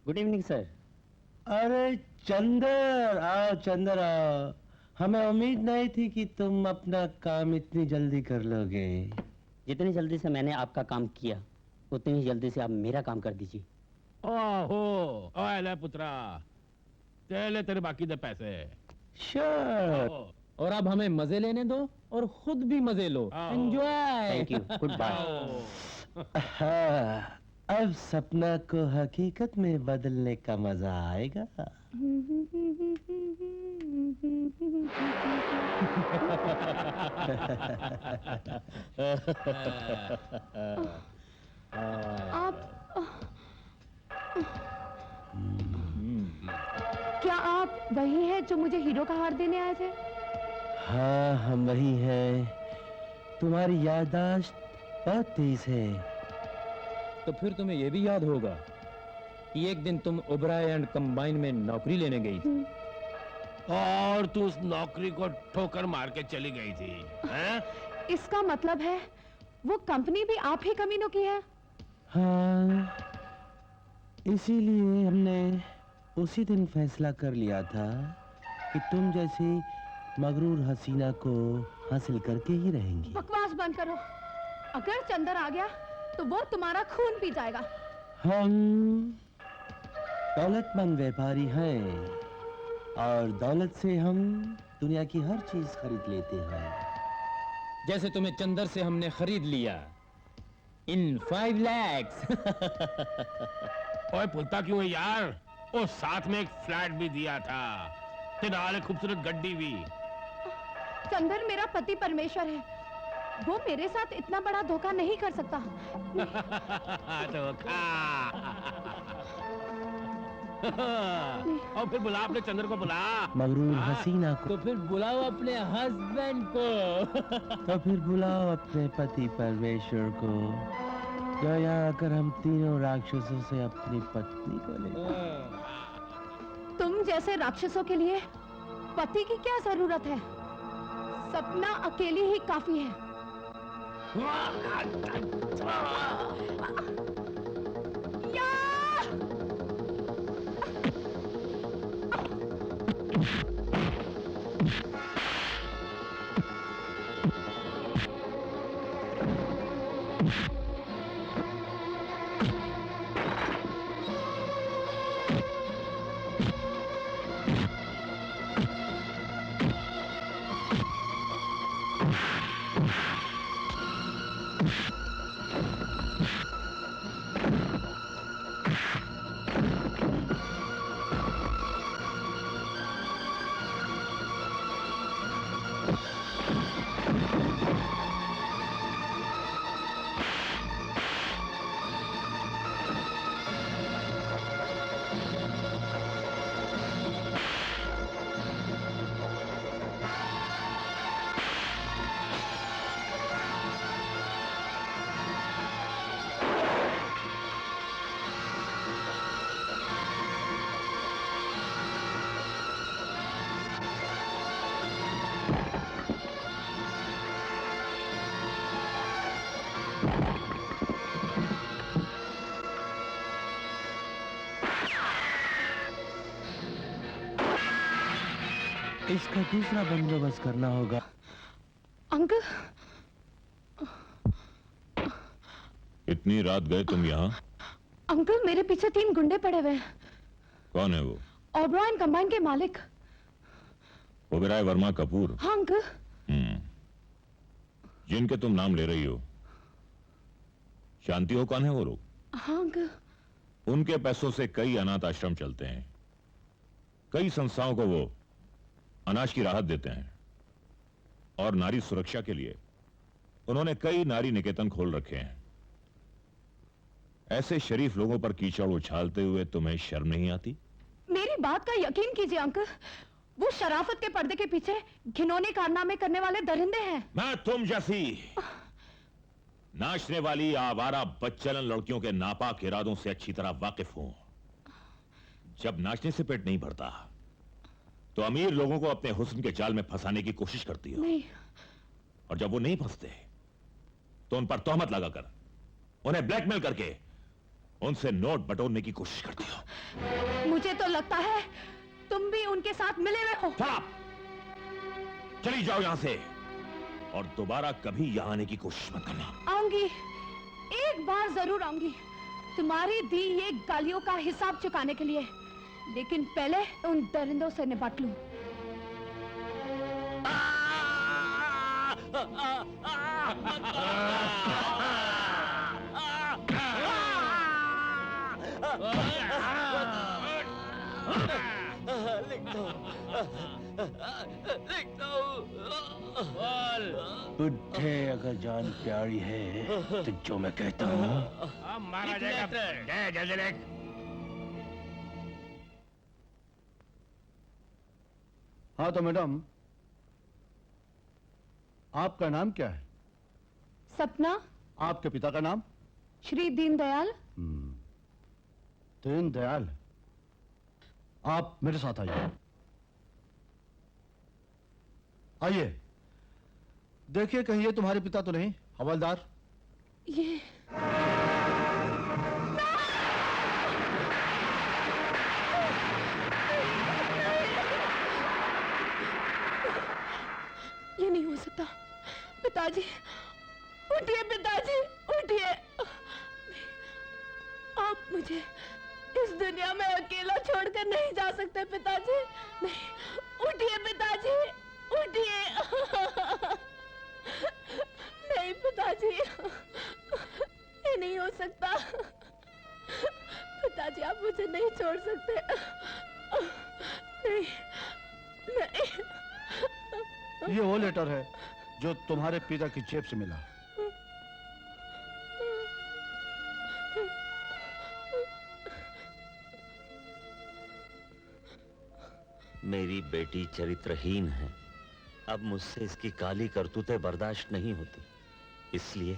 Good evening sir. अरे चंदर आओ, चंदर आओ। हमें उम्मीद नहीं थी कि तुम अपना काम इतनी जल्दी कर लोगे। जितनी जल्दी से मैंने आपका काम किया उतनी ही जल्दी से आप मेरा काम कर दीजिए। ओहो ओए पुत्रा, ले तेरे बाकी दे पैसे। श्योर। और अब हमें मजे लेने दो और खुद भी मजे लो। Enjoy. Thank you, goodbye. अब सपना को हकीकत में बदलने का मजा आएगा। क्या आप वही हैं जो मुझे हीरो का हार देने आए थे? हाँ, हम वही हैं। तुम्हारी याददाश्त बहुत तेज है। तो फिर तुम्हें यह भी याद होगा कि एक दिन तुम ओबराय एंड कंबाइन में नौकरी लेने गई थी और तू उस नौकरी को ठोकर मार के चली गई थी, हैं? इसका मतलब है वो कंपनी भी आप ही कमीनों की है? हाँ, इसीलिए हमने उसी दिन फैसला कर लिया था कि तुम जैसी मगरूर हसीना को हासिल करके ही रहेंगी। बकवास बंद करो। अगर चंदर आ गया तो वो तुम्हारा खून पी जाएगा। हम दौलतमंद व्यापारी हैं और दौलत से हम दुनिया की हर चीज खरीद लेते हैं। जैसे तुम्हें चंदर से हमने खरीद लिया इन 5 lakhs। ओए पुलता क्यों है यार? ओ साथ में एक फ्लैट भी दिया था, तेनाल एक खूबसूरत गड्डी भी। चंदर मेरा पति परमेश्वर है, वो मेरे साथ इतना बड़ा धोखा नहीं कर सकता। धोखा। और फिर बुला अपने चंद्र को बुला। मगरूर हसीना को। तो फिर बुलाओ अपने हस्बैंड को। तो फिर बुलाओ अपने पति परमेश्वर को। जो यहाँ आकर हम तीनों राक्षसों से अपनी पत्नी को ले। तुम जैसे राक्षसों के लिए पति की क्या जरूरत है? सपना अकेली ही काफी है। इसका दूसरा बंदोबस्त करना होगा। अंकल, इतनी रात गए तुम यहाँ? अंकल मेरे पीछे 3 गुंडे पड़े हुए हैं। कौन है वो? ओबराय कंबाइन के मालिक ओबराय वर्मा कपूर। हाँ अंकल। जिनके तुम नाम ले रही हो, जानती हो कौन है वो लोग? हाँ अंकल। उनके पैसों से कई अनाथ आश्रम चलते हैं, कई संस्थाओं को वो अनाज की राहत देते हैं और नारी सुरक्षा के लिए उन्होंने कई नारी निकेतन खोल रखे हैं। ऐसे शरीफ लोगों पर कीचड़ उछालते हुए तुम्हें शर्म नहीं आती? मेरी बात का यकीन कीजिए अंकल, वो शराफत के पर्दे के पीछे घिनौने कारनामे करने वाले दरिंदे हैं। मैं तुम जैसी नाचने वाली आवारा बच्चलन लड़कियों के नापाक इरादों से अच्छी तरह वाकिफ हूं। जब नाचने से पेट नहीं भरता तो अमीर लोगों को अपने हुस्न के जाल में फंसाने की कोशिश करती हो। नहीं। और जब वो नहीं फंसते तो उन पर तोहमत लगाकर, उन्हें ब्लैकमेल करके उनसे नोट बटोरने की कोशिश करती हो। मुझे तो लगता है तुम भी उनके साथ मिले हुए हो। चुप! चली जाओ यहां से और दोबारा कभी यहां आने की कोशिश मत करना। आऊंगी, एक बार जरूर आऊंगी, तुम्हारी दी ये गालियों का हिसाब चुकाने के लिए, लेकिन पहले उन दरिंदों से निपट लूं। बुढ़े अगर जान प्यारी है तो जो मैं कहता हूँ मारा जाएगा। जल्दी लिख। हाँ तो मैडम, आपका नाम क्या है? सपना। आपके पिता का नाम? श्री दीनदयाल। दीनदयाल। आप मेरे साथ आइए। आइए, देखिए कहीं ये तुम्हारे पिता तो नहीं? हवलदार। ये नहीं हो सकता। पिताजी उठिए, पिताजी उठिए। आप मुझे इस दुनिया में अकेला छोड़कर नहीं जा सकते पिताजी। नहीं, उठिए पिताजी, उठिए। नहीं पिताजी, ये नहीं हो सकता। पिताजी आप मुझे नहीं छोड़ सकते। नहीं, नहीं। ये वो लेटर है जो तुम्हारे पिता की जेब से मिला। मेरी बेटी चरित्रहीन है। अब मुझसे इसकी काली करतूतें बर्दाश्त नहीं होती, इसलिए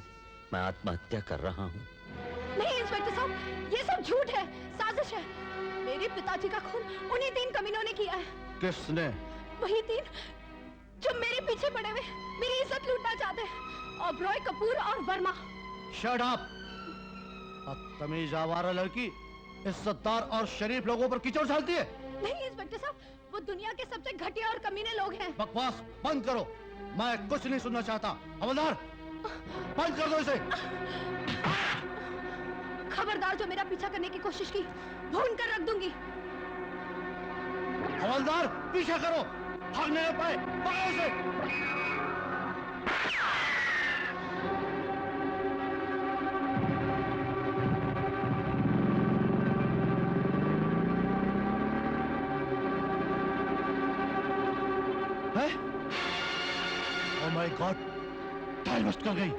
मैं आत्महत्या कर रहा हूँ। नहीं इंस्पेक्टर साहब, ये सब झूठ है, साजिश है। मेरे पिताजी का खून उन्हीं 3 कमीनों ने किया है। किसने? वही 3 जो मेरे पीछे पड़े हुए मेरी इज्जत लूटना चाहते हैं। ओबरॉय, कपूर और वर्मा। Shut up! बदतमीज आवारा लड़की इज्जतदार और शरीफ लोगों पर कीचड़ डालती है। नहीं इंस्पेक्टर साहब, वो दुनिया के सबसे घटिया और कमीने लोग हैं। बकवास बंद करो, मैं कुछ नहीं सुनना चाहता। हवलदार, बंद कर दो इसे। खबरदार जो मेरा पीछा करने की कोशिश की, भून कर रख दूंगी। हवलदार, पीछा करो, भागने न पाए, पकड़ो उसे। Oh my god, time waste कर गई।